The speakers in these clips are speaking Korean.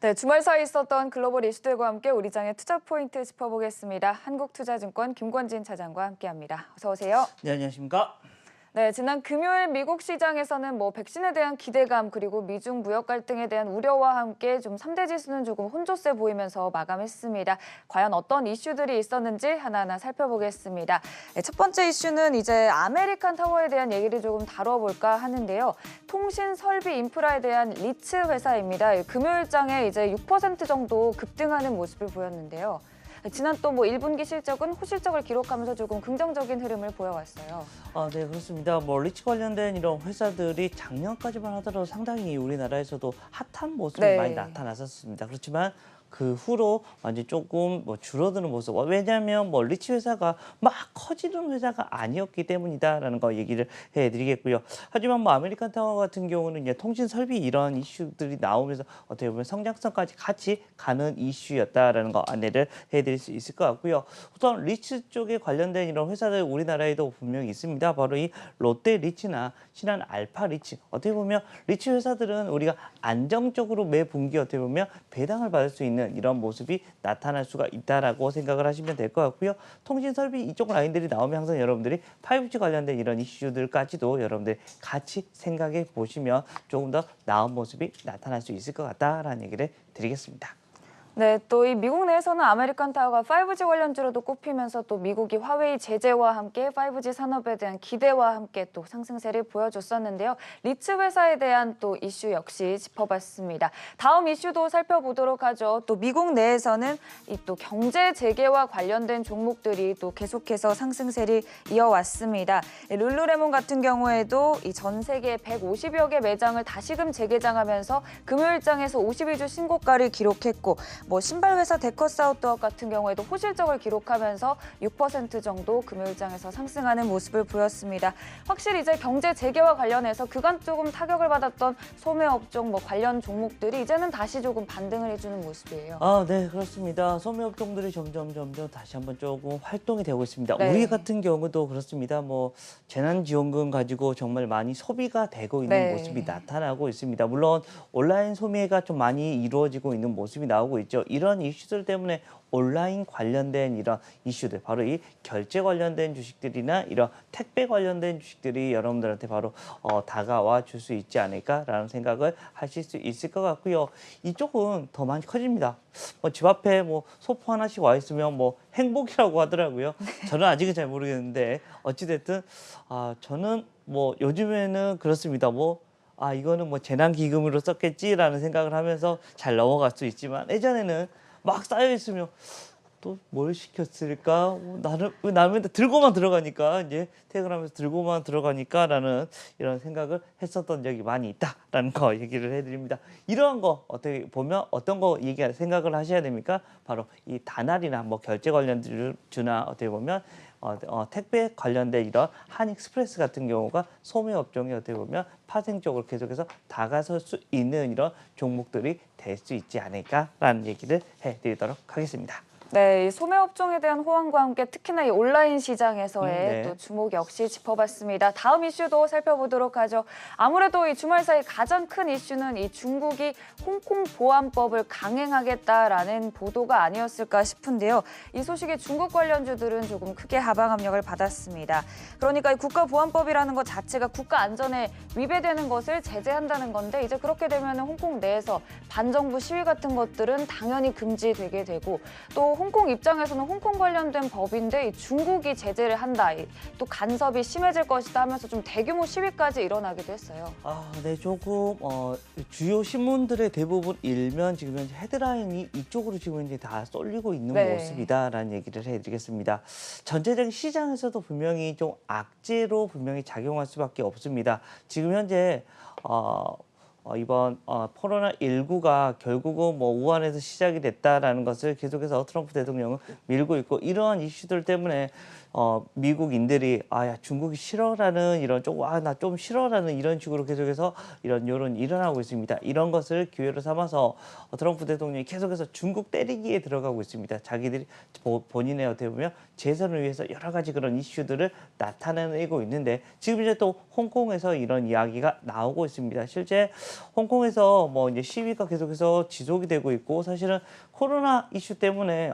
네, 주말 사이 있었던 글로벌 이슈들과 함께 우리 장의 투자 포인트 짚어보겠습니다. 한국투자증권 김권진 차장과 함께합니다. 어서 오세요. 네, 안녕하십니까? 네, 지난 금요일 미국 시장에서는 백신에 대한 기대감 그리고 미중 무역 갈등에 대한 우려와 함께 좀 3대 지수는 조금 혼조세 보이면서 마감했습니다. 과연 어떤 이슈들이 있었는지 하나하나 살펴보겠습니다. 네, 첫 번째 이슈는 이제 아메리칸 타워에 대한 얘기를 조금 다뤄볼까 하는데요. 통신 설비 인프라에 대한 리츠 회사입니다. 금요일장에 이제 6% 정도 급등하는 모습을 보였는데요. 지난 또 1분기 실적은 호실적을 기록하면서 조금 긍정적인 흐름을 보여왔어요. 네, 그렇습니다. 리츠 관련된 이런 회사들이 작년까지만 하더라도 상당히 우리나라에서도 핫한 모습이 네. 많이 나타났었습니다. 그렇지만 그 후로 완전 조금 줄어드는 모습. 왜냐하면 리츠 회사가 막 커지는 회사가 아니었기 때문이다라는 거 얘기를 해드리겠고요. 하지만 아메리칸 타워 같은 경우는 이제 통신 설비 이런 이슈들이 나오면서 어떻게 보면 성장성까지 같이 가는 이슈였다라는 거 안내를 해드릴 수 있을 것 같고요. 우선 리츠 쪽에 관련된 이런 회사들 우리나라에도 분명히 있습니다. 바로 이 롯데 리츠나 신한 알파 리츠. 어떻게 보면 리츠 회사들은 우리가 안정적으로 매 분기 어떻게 보면 배당을 받을 수 있는 이런 모습이 나타날 수가 있다라고 생각을 하시면 될 것 같고요. 통신 설비 이쪽 라인들이 나오면 항상 여러분들이 5G 관련된 이런 이슈들까지도 여러분들이 같이 생각해 보시면 조금 더 나은 모습이 나타날 수 있을 것 같다라는 얘기를 드리겠습니다. 네, 또 이 미국 내에서는 아메리칸 타워가 5G 관련주로도 꼽히면서 또 미국이 화웨이 제재와 함께 5G 산업에 대한 기대와 함께 또 상승세를 보여줬었는데요. 리츠 회사에 대한 또 이슈 역시 짚어봤습니다. 다음 이슈도 살펴보도록 하죠. 또 미국 내에서는 이 또 경제 재개와 관련된 종목들이 또 계속해서 상승세를 이어왔습니다. 룰루레몬 같은 경우에도 이 전 세계 150여 개 매장을 다시금 재개장하면서 금요일장에서 52주 신고가를 기록했고 신발 회사 데커스 아웃도어 같은 경우에도 호실적을 기록하면서 6% 정도 금요일장에서 상승하는 모습을 보였습니다. 확실히 이제 경제 재개와 관련해서 그간 조금 타격을 받았던 소매 업종 관련 종목들이 이제는 다시 조금 반등을 해주는 모습이에요. 네, 그렇습니다. 소매 업종들이 점점 다시 한번 조금 활동이 되고 있습니다. 네. 우리 같은 경우도 그렇습니다. 재난지원금 가지고 정말 많이 소비가 되고 있는 네. 모습이 나타나고 있습니다. 물론 온라인 소매가 좀 많이 이루어지고 있는 모습이 나오고 있죠. 이런 이슈들 때문에 온라인 관련된 이런 이슈들, 바로 이 결제 관련된 주식들이나 이런 택배 관련된 주식들이 여러분들한테 바로 다가와 줄 수 있지 않을까라는 생각을 하실 수 있을 것 같고요. 이쪽은 더 많이 커집니다. 집 앞에 소포 하나씩 와 있으면 행복이라고 하더라고요. 저는 아직은 잘 모르겠는데 어찌됐든 저는 요즘에는 그렇습니다. 이거는 재난기금으로 썼겠지라는 생각을 하면서 잘 넘어갈 수 있지만 예전에는 막 쌓여 있으면 또 뭘 시켰을까? 왜 나는 맨날 들고만 들어가니까 이제 퇴근하면서 들고만 들어가니까라는 이런 생각을 했었던 적이 많이 있다라는 거 얘기를 해드립니다. 이러한 거 어떻게 보면 어떤 거 생각을 하셔야 됩니까? 바로 이 다날이나 결제 관련 주나 어떻게 보면 택배 관련된 이런 한익스프레스 같은 경우가 소매 업종이 어떻게 보면 파생적으로 계속해서 다가설 수 있는 이런 종목들이 될 수 있지 않을까라는 얘기를 해드리도록 하겠습니다. 네, 이 소매 업종에 대한 호황과 함께 특히나 이 온라인 시장에서의 네. 또 주목 역시 짚어봤습니다. 다음 이슈도 살펴보도록 하죠. 아무래도 이 주말 사이 가장 큰 이슈는 이 중국이 홍콩 보안법을 강행하겠다라는 보도가 아니었을까 싶은데요. 이 소식에 중국 관련주들은 조금 크게 하방 압력을 받았습니다. 그러니까 이 국가보안법이라는 것 자체가 국가 안전에 위배되는 것을 제재한다는 건데 이제 그렇게 되면 홍콩 내에서 반정부 시위 같은 것들은 당연히 금지되게 되고 또 홍콩 입장에서는 홍콩 관련된 법인데 이 중국이 제재를 한다, 또 간섭이 심해질 것이다 하면서 좀 대규모 시위까지 일어나기도 했어요. 네, 조금 주요 신문들의 대부분 일면 지금 현재 헤드라인이 이쪽으로 지금 이제 다 쏠리고 있는 네. 모습이다라는 얘기를 해드리겠습니다. 전체적인 시장에서도 분명히 좀 악재로 분명히 작용할 수밖에 없습니다. 지금 현재 이번 코로나19가 결국은 우한에서 시작이 됐다라는 것을 계속해서 트럼프 대통령은 밀고 있고 이러한 이슈들 때문에 미국인들이 야 중국이 싫어라는 이런 나 좀 싫어라는 이런 식으로 계속해서 이런 여론이 일어나고 있습니다. 이런 것을 기회로 삼아서 트럼프 대통령이 계속해서 중국 때리기에 들어가고 있습니다. 자기들이 본인의 어떻게 보면 재선을 위해서 여러 가지 그런 이슈들을 나타내고 있는데 지금 이제 또 홍콩에서 이런 이야기가 나오고 있습니다. 실제 홍콩에서 뭐 이제 시위가 계속해서 지속이 되고 있고 사실은 코로나 이슈 때문에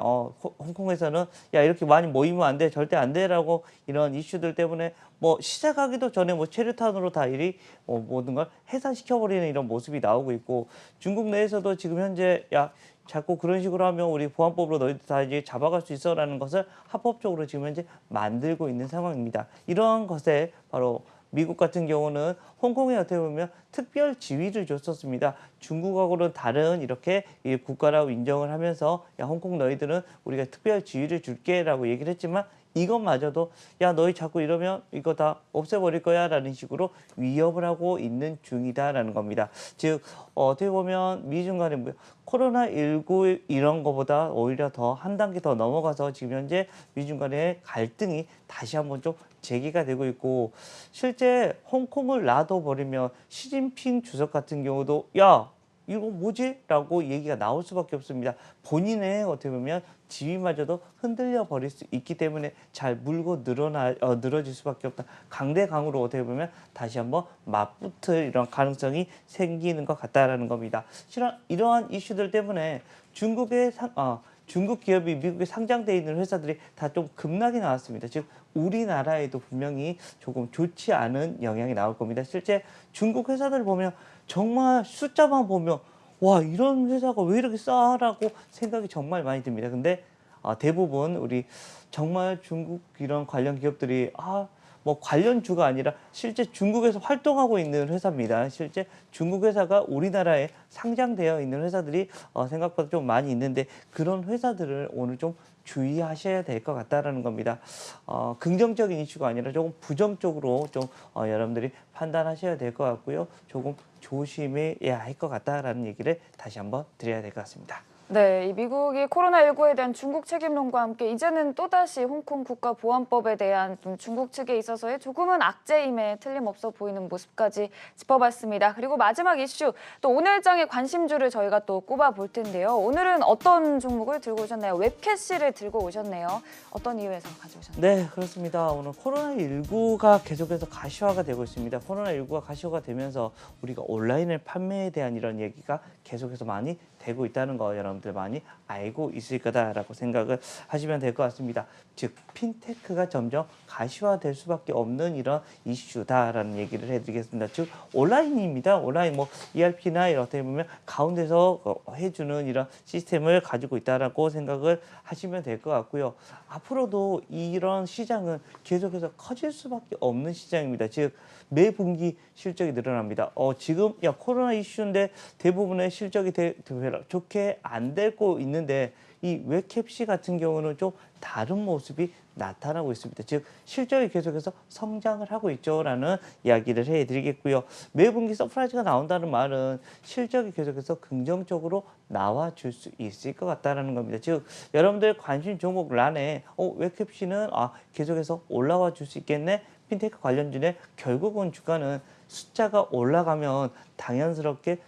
홍콩에서는 야 이렇게 많이 모이면 안 돼, 절대 안 돼라고 이런 이슈들 때문에 뭐 시작하기도 전에 뭐 체류탄으로 다 일이 모든 걸 해산시켜버리는 이런 모습이 나오고 있고 중국 내에서도 지금 현재 야 자꾸 그런 식으로 하면 우리 보안법으로 너희들 다 이제 잡아갈 수 있어라는 것을 합법적으로 지금 현재 만들고 있는 상황입니다. 이러한 것에 바로 미국 같은 경우는 홍콩에 어떻게 보면 특별 지위를 줬었습니다. 중국하고는 다른 이렇게 국가라고 인정을 하면서 야 홍콩 너희들은 우리가 특별 지위를 줄게라고 얘기를 했지만 이것마저도 야 너희 자꾸 이러면 이거 다 없애버릴 거야 라는 식으로 위협을 하고 있는 중이다라는 겁니다. 즉 어떻게 보면 미중 간에 코로나19 이런 거보다 오히려 더 한 단계 더 넘어가서 지금 현재 미중 간의 갈등이 다시 한번 좀 제기가 되고 있고 실제 홍콩을 놔둬버리면 시진핑 주석 같은 경우도 야 이거 뭐지? 라고 얘기가 나올 수밖에 없습니다. 본인의 어떻게 보면 지위마저도 흔들려 버릴 수 있기 때문에 잘 물고 늘어질 수밖에 없다. 강대강으로 어떻게 보면 다시 한번 맞붙을 이런 가능성이 생기는 것 같다라는 겁니다. 실은 이러한 이슈들 때문에 중국 기업이 미국에 상장되어 있는 회사들이 다 좀 급락이 나왔습니다. 즉 우리나라에도 분명히 조금 좋지 않은 영향이 나올 겁니다. 실제 중국 회사들 보면 정말 숫자만 보면 와 이런 회사가 왜 이렇게 싸라고 생각이 정말 많이 듭니다. 근데 대부분 우리 정말 중국 이런 관련 기업들이 뭐 관련주가 아니라 실제 중국에서 활동하고 있는 회사입니다. 실제 중국 회사가 우리나라에 상장되어 있는 회사들이 생각보다 좀 많이 있는데 그런 회사들을 오늘 좀 주의하셔야 될 것 같다라는 겁니다. 긍정적인 이슈가 아니라 조금 부정적으로 좀 여러분들이 판단하셔야 될 것 같고요. 조금 조심해야 할 것 같다라는 얘기를 다시 한번 드려야 될 것 같습니다. 네, 이 미국이 코로나19에 대한 중국 책임론과 함께 이제는 또다시 홍콩 국가보안법에 대한 좀 중국 측에 있어서의 조금은 악재임에 틀림없어 보이는 모습까지 짚어봤습니다. 그리고 마지막 이슈, 또 오늘장의 관심주를 저희가 또 꼽아볼 텐데요. 오늘은 어떤 종목을 들고 오셨나요? 웹캐시를 들고 오셨네요. 어떤 이유에서 가져오셨나요? 네, 그렇습니다. 오늘 코로나19가 계속해서 가시화가 되고 있습니다. 코로나19가 가시화가 되면서 우리가 온라인의 판매에 대한 이런 얘기가 계속해서 많이 되고 있다는 거 여러분들 많이 알고 있을 거다라고 생각을 하시면 될 것 같습니다. 즉 핀테크가 점점 가시화될 수밖에 없는 이런 이슈다라는 얘기를 해드리겠습니다. 즉 온라인입니다. 온라인 뭐 ERP나 어떻게 보면 가운데서 해주는 이런 시스템을 가지고 있다라고 생각을 하시면 될 것 같고요. 앞으로도 이런 시장은 계속해서 커질 수밖에 없는 시장입니다. 즉 매 분기 실적이 늘어납니다. 지금 코로나 이슈인데 대부분의 실적이 좋게 안 되고 있는데 이 웹캡시 같은 경우는 좀 다른 모습이 나타나고 있습니다. 즉 실적이 계속해서 성장을 하고 있죠라는 이야기를 해드리겠고요. 매 분기 서프라이즈가 나온다는 말은 실적이 계속해서 긍정적으로 나와줄 수 있을 것 같다는 겁니다. 즉 여러분들 관심 종목 란에 웹캡시는 계속해서 올라와 줄 수 있겠네. 핀테크 관련주에 결국은 주가는 숫자가 올라가면 당연스럽게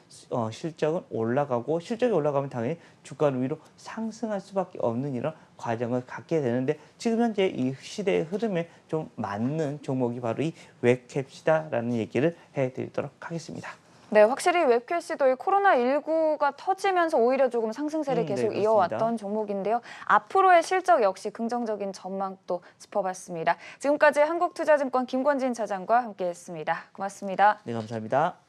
실적은 올라가고 실적이 올라가면 당연히 주가는 위로 상승할 수밖에 없는 이런 과정을 갖게 되는데 지금 현재 이 시대의 흐름에 좀 맞는 종목이 바로 이 웹캡시다라는 얘기를 해드리도록 하겠습니다. 네, 확실히 웹캐시도 이 코로나19가 터지면서 오히려 조금 상승세를 계속 네, 이어왔던 종목인데요. 앞으로의 실적 역시 긍정적인 전망도 짚어봤습니다. 지금까지 한국투자증권 김권진 차장과 함께했습니다. 고맙습니다. 네, 감사합니다.